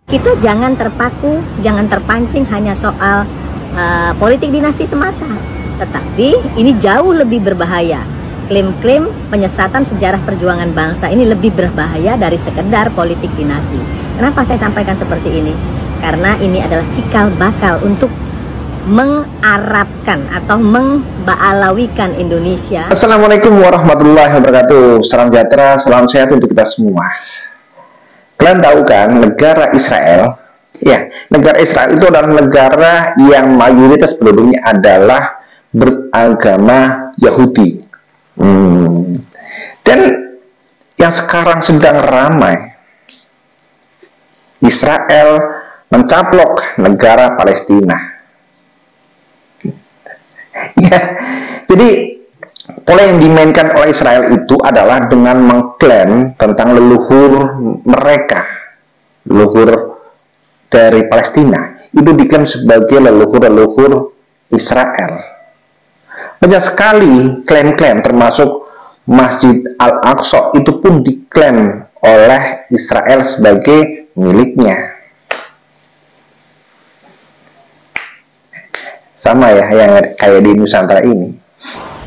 Kita jangan terpaku, jangan terpancing hanya soal politik dinasti semata, tetapi ini jauh lebih berbahaya. Klaim-klaim penyesatan sejarah perjuangan bangsa ini lebih berbahaya dari sekedar politik dinasti. Kenapa saya sampaikan seperti ini? Karena ini adalah cikal bakal untuk mengarabkan atau membaalawikan Indonesia. Assalamualaikum warahmatullahi wabarakatuh. Salam sejahtera, salam sehat untuk kita semua. Kalian tahu kan, negara Israel, ya, negara Israel itu adalah negara yang mayoritas penduduknya adalah beragama Yahudi. Dan yang sekarang sedang ramai, Israel mencaplok negara Palestina. Ya, jadi pola yang dimainkan oleh Israel itu adalah dengan mengklaim tentang leluhur mereka, leluhur dari Palestina, itu diklaim sebagai leluhur-leluhur Israel. Banyak sekali klaim-klaim, termasuk Masjid Al-Aqsa itu pun diklaim oleh Israel sebagai miliknya. Sama ya, yang kayak di Nusantara ini.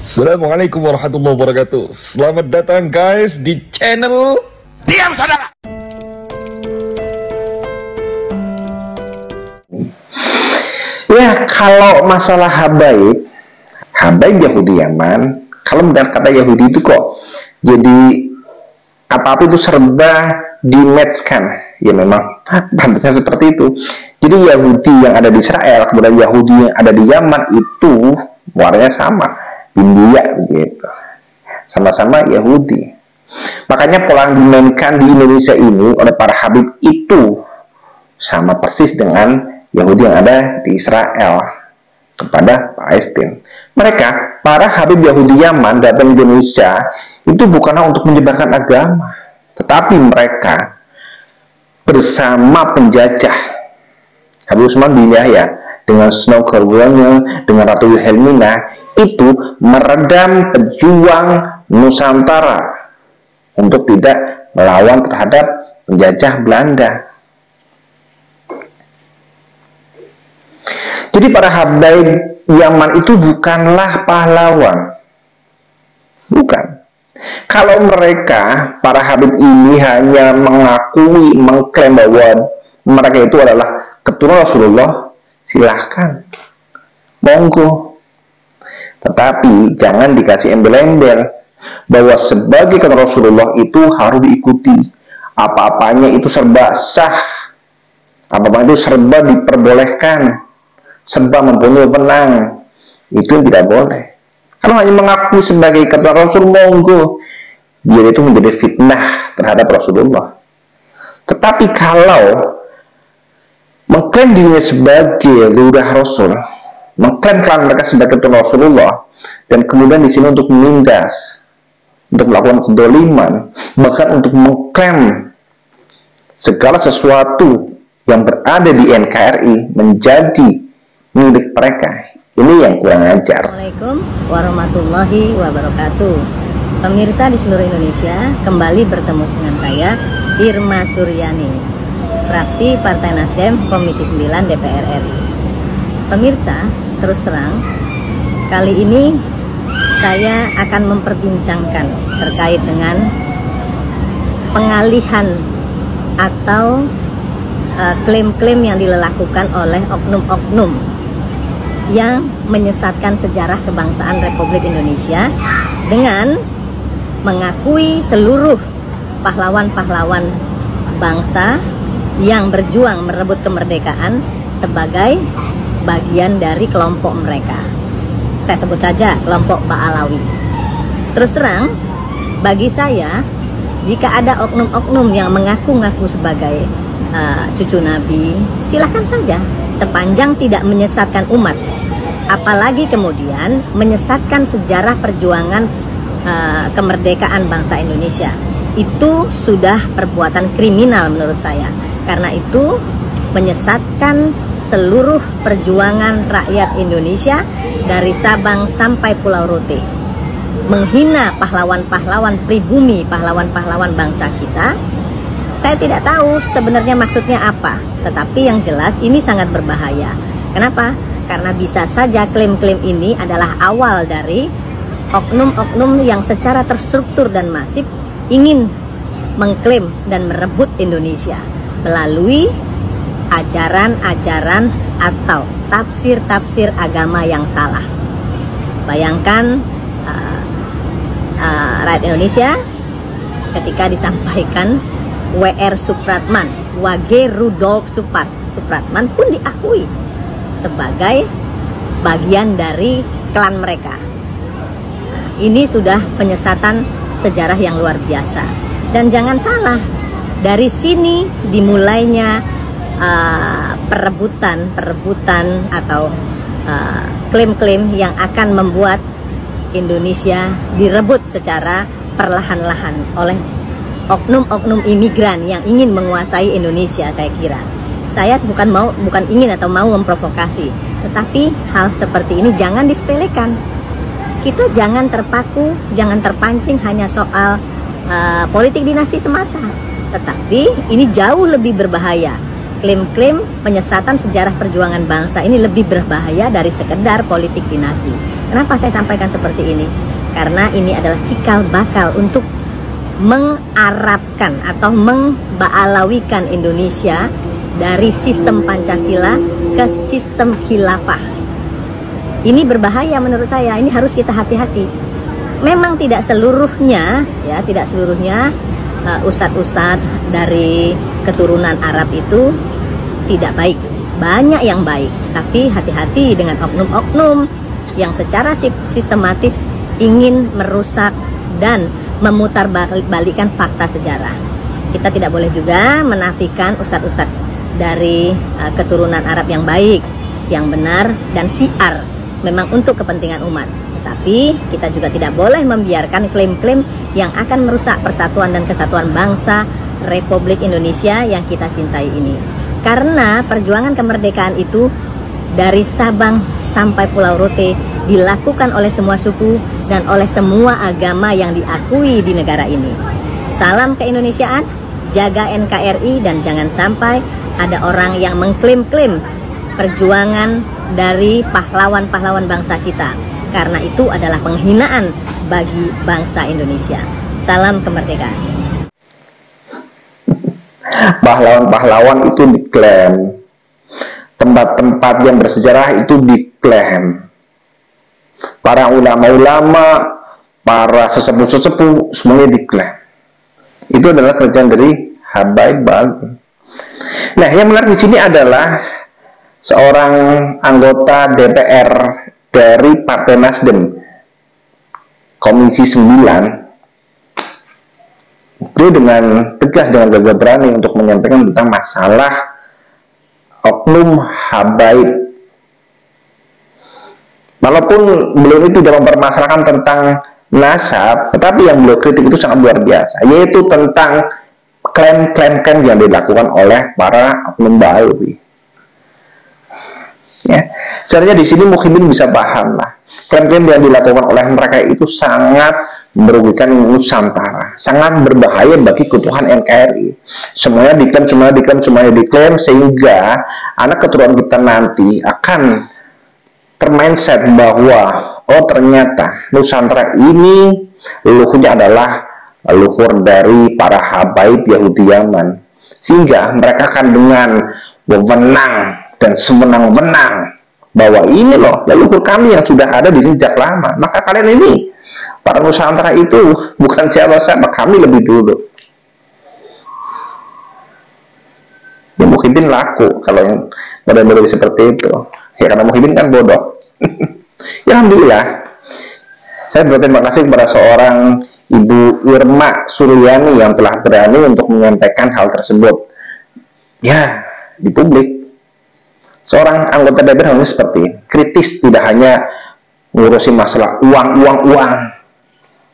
Assalamualaikum warahmatullahi wabarakatuh. Selamat datang guys di channel Diam Saudara. Ya, kalau masalah habaib Yahudi Yaman, kalau benar kata Yahudi itu kok jadi apa-apa itu serba dimatchkan. Ya memang pantasnya seperti itu. Jadi Yahudi yang ada di Israel, kemudian Yahudi yang ada di Yaman itu warnanya sama, India gitu. Sama-sama Yahudi. Makanya pola yang dimainkan di Indonesia ini oleh para habib itu sama persis dengan Yahudi yang ada di Israel kepada Palestina. Mereka, para habib Yahudi Yaman datang ke Indonesia itu bukanlah untuk menyebarkan agama, tetapi mereka bersama penjajah Habib Utsman bin Yahya dengan Sunan Kalijaga, dengan Ratu Wilhelmina, itu meredam pejuang Nusantara untuk tidak melawan terhadap penjajah Belanda. Jadi para habaib Yaman itu bukanlah pahlawan. Bukan. Kalau mereka, para habib ini hanya mengakui, mengklaim bahwa mereka itu adalah keturunan Rasulullah, silahkan, monggo. Tetapi jangan dikasih embel-embel bahwa sebagai keturunan Rasulullah itu harus diikuti. Apa-apanya itu serba sah, apa-apanya itu serba diperbolehkan, serba mempunyai wewenang. Itu tidak boleh. Kalau hanya mengaku sebagai keturunan Rasul, monggo, biar itu menjadi fitnah terhadap Rasulullah. Tetapi kalau mengklaim dirinya sebagai zuriat Rasul, mengklaim klan mereka sebagai keturunan Rasulullah, dan kemudian di sini untuk menindas, untuk melakukan kedoliman, bahkan untuk mengklaim segala sesuatu yang berada di NKRI menjadi milik mereka, ini yang kurang ajar. Assalamualaikum warahmatullahi wabarakatuh. Pemirsa di seluruh Indonesia, kembali bertemu dengan saya, Irma Suryani, fraksi Partai Nasdem, Komisi 9 DPR RI. Pemirsa, terus terang, kali ini saya akan memperbincangkan terkait dengan pengalihan atau klaim-klaim yang dilakukan oleh oknum-oknum yang menyesatkan sejarah kebangsaan Republik Indonesia dengan mengakui seluruh pahlawan-pahlawan bangsa yang berjuang merebut kemerdekaan sebagai bagian dari kelompok mereka. Saya sebut saja kelompok Ba'alawi. Terus terang, bagi saya, jika ada oknum-oknum yang mengaku-ngaku sebagai cucu Nabi, silahkan saja, sepanjang tidak menyesatkan umat. Apalagi kemudian menyesatkan sejarah perjuangan kemerdekaan bangsa Indonesia. Itu sudah perbuatan kriminal menurut saya. Karena itu menyesatkan seluruh perjuangan rakyat Indonesia dari Sabang sampai Pulau Rote. Menghina pahlawan-pahlawan pribumi, pahlawan-pahlawan bangsa kita, Saya tidak tahu sebenarnya maksudnya apa, tetapi yang jelas ini sangat berbahaya. Kenapa? Karena bisa saja klaim-klaim ini adalah awal dari oknum-oknum yang secara terstruktur dan masif ingin mengklaim dan merebut Indonesia melalui ajaran-ajaran atau tafsir-tafsir agama yang salah. Bayangkan rakyat Indonesia ketika disampaikan W.R. Supratman, Wage Rudolf Supratman pun diakui sebagai bagian dari klan mereka. Ini sudah penyesatan sejarah yang luar biasa. Dan jangan salah, dari sini dimulainya perebutan atau klaim-klaim yang akan membuat Indonesia direbut secara perlahan-lahan oleh oknum-oknum imigran yang ingin menguasai Indonesia. Saya kira saya bukan ingin atau mau memprovokasi, tetapi hal seperti ini jangan disepelekan. Kita jangan terpaku, jangan terpancing hanya soal politik dinasti semata, tetapi ini jauh lebih berbahaya. Klaim-klaim penyesatan sejarah perjuangan bangsa ini lebih berbahaya dari sekedar politik dinasti. Kenapa saya sampaikan seperti ini? Karena ini adalah cikal bakal untuk mengarabkan atau memba'alawikan Indonesia dari sistem Pancasila ke sistem khilafah. Ini berbahaya menurut saya, ini harus kita hati-hati. Memang tidak seluruhnya ustadz-ustadz dari keturunan Arab itu tidak baik. Banyak yang baik, tapi hati-hati dengan oknum-oknum yang secara sistematis ingin merusak dan memutarbalikkan fakta sejarah. Kita tidak boleh juga menafikan ustadz-ustadz dari keturunan Arab yang baik, yang benar dan syiar memang untuk kepentingan umat. Tapi kita juga tidak boleh membiarkan klaim-klaim yang akan merusak persatuan dan kesatuan bangsa Republik Indonesia yang kita cintai ini. Karena perjuangan kemerdekaan itu dari Sabang sampai Pulau Rote dilakukan oleh semua suku dan oleh semua agama yang diakui di negara ini. Salam keindonesiaan, jaga NKRI, dan jangan sampai ada orang yang mengklaim-klaim perjuangan dari pahlawan-pahlawan bangsa kita, karena itu adalah penghinaan bagi bangsa Indonesia. Salam kemerdekaan. Pahlawan-pahlawan itu diklaim, tempat-tempat yang bersejarah itu diklaim, para ulama-ulama, para sesepuh-sesepuh semuanya diklaim. Itu adalah kerjaan dari Habaib Bagus. Nah, yang menarik di sini adalah seorang anggota DPR dari Partai Nasdem, Komisi 9, beliau dengan tegas, dengan gagah berani untuk menyampaikan tentang masalah oknum habaib. Walaupun beliau itu tidak mempermasalahkan tentang nasab, tetapi yang beliau kritik itu sangat luar biasa, yaitu tentang klaim-klaim yang dilakukan oleh para oknum Ba'alawi. Ya, sebenarnya di sini Muhyiddin bisa paham lah. Klaim-klaim yang dilakukan oleh mereka itu sangat merugikan Nusantara, sangat berbahaya bagi keutuhan NKRI. Semuanya diklaim, sehingga anak keturunan kita nanti akan termindset bahwa oh ternyata Nusantara ini leluhurnya adalah leluhur dari para habaib Yahudi Yaman, sehingga mereka akan dengan wewenang dan semenang-menang bahwa ini loh leluhur kami yang sudah ada di sini sejak lama. Maka kalian ini para Nusantara itu bukan siapa-siapa, kami lebih dulu. Ya Muhyiddin laku kalau yang model-model seperti itu. Ya karena Muhyiddin kan bodoh. Ya alhamdulillah. Saya berterima kasih kepada seorang Ibu Irma Suryani yang telah berani untuk menyampaikan hal tersebut. Ya, di publik. Seorang anggota DPR harus seperti ini. Kritis, tidak hanya ngurusin masalah uang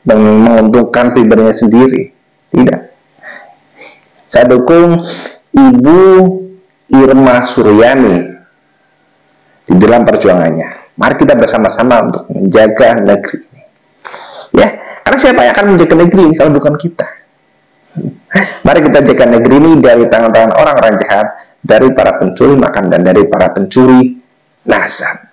dan menguntungkan pribadinya sendiri. Tidak. Saya dukung Ibu Irma Suryani di dalam perjuangannya. Mari kita bersama-sama untuk menjaga negeri ini. Ya, karena siapa yang akan menjaga negeri ini kalau bukan kita? Mari kita jaga negeri ini dari tangan-tangan orang-orang jahat, dari para pencuri makan dan dari para pencuri nasab.